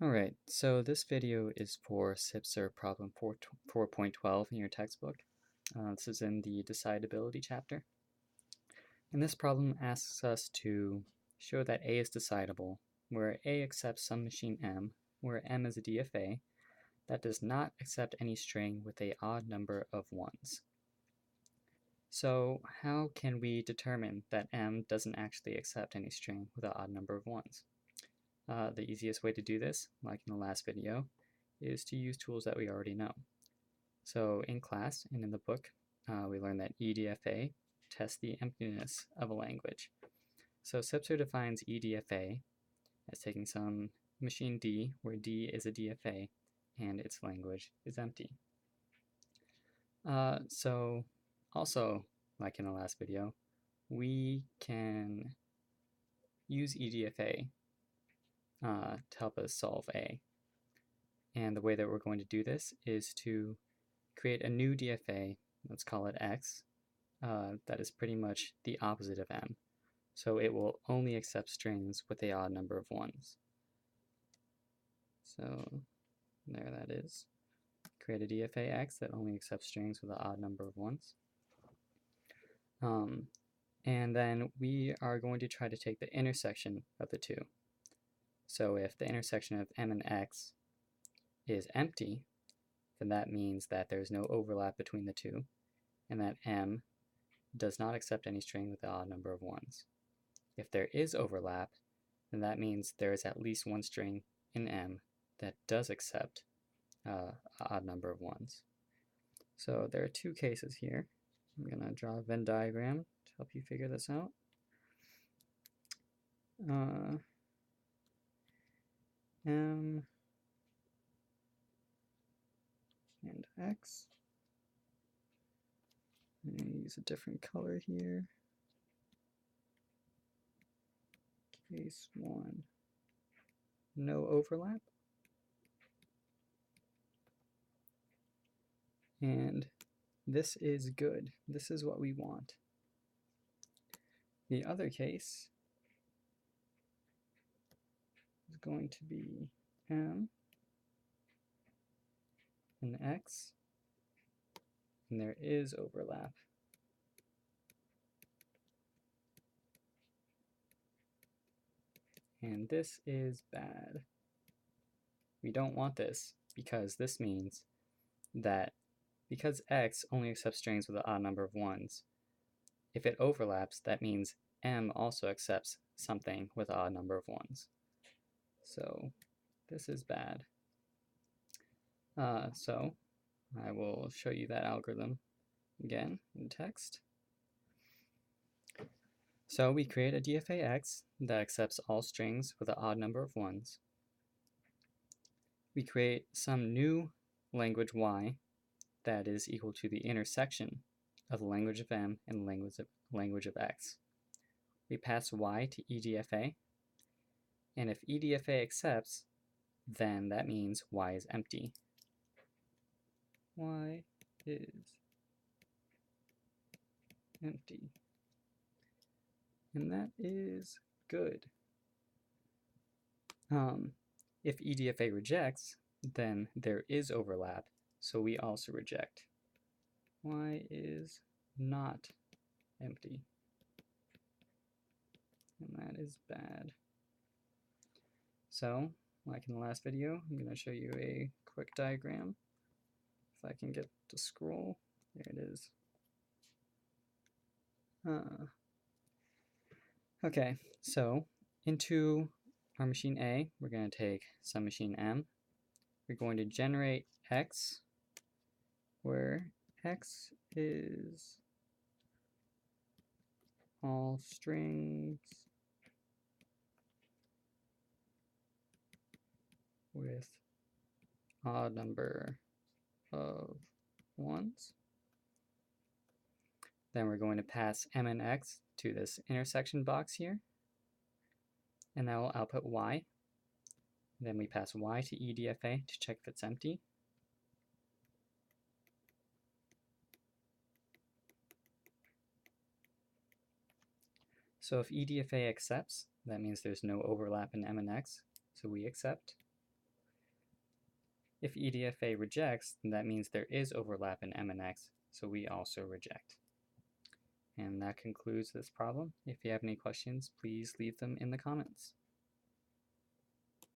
Alright, so this video is for Sipser problem 4.12 in your textbook. This is in the decidability chapter. And this problem asks us to show that A is decidable, where A accepts some machine M, where M is a DFA, that does not accept any string with an odd number of ones. So how can we determine that M doesn't actually accept any string with an odd number of ones? The easiest way to do this, like in the last video, is to use tools that we already know. So in class and in the book, we learned that EDFA tests the emptiness of a language. So Sipser defines EDFA as taking some machine D, where D is a DFA, and its language is empty. So also, like in the last video, we can use EDFA to help us solve A. And the way that we're going to do this is to create a new DFA, let's call it X, that is pretty much the opposite of M. So it will only accept strings with an odd number of ones. So there that is. Create a DFA X that only accepts strings with an odd number of ones. And then we are going to try to take the intersection of the two. So if the intersection of M and X is empty, then that means that there's no overlap between the two, and that M does not accept any string with an odd number of ones. If there is overlap, then that means there is at least one string in M that does accept an odd number of ones. So there are two cases here. I'm going to draw a Venn diagram to help you figure this out. M and X. I'm going to use a different color here. Case 1. No overlap. And this is good. This is what we want. The other case is going to be M and X, and there is overlap. And this is bad. We don't want this because this means that because X only accepts strings with an odd number of ones, if it overlaps, that means M also accepts something with an odd number of ones. So this is bad. So I will show you that algorithm again in text. So we create a DFA X that accepts all strings with an odd number of ones. We create some new language Y that is equal to the intersection of the language of M and the language of X. We pass Y to EDFA, and if EDFA accepts, then that means Y is empty. Y is empty. And that is good. If EDFA rejects, then there is overlap, so we also reject. Y is not empty. And that is bad. So, like in the last video, I'm going to show you a quick diagram. If I can get to scroll, there it is. Okay, so into our machine A, we're going to take some machine M. We're going to generate X, where X is all strings with odd number of ones. Then we're going to pass M and X to this intersection box here, and that will output Y. Then we pass Y to EDFA to check if it's empty. So if EDFA accepts, that means there's no overlap in M and X, so we accept. If EDFA rejects, then that means there is overlap in M and X, so we also reject. And that concludes this problem. If you have any questions, please leave them in the comments.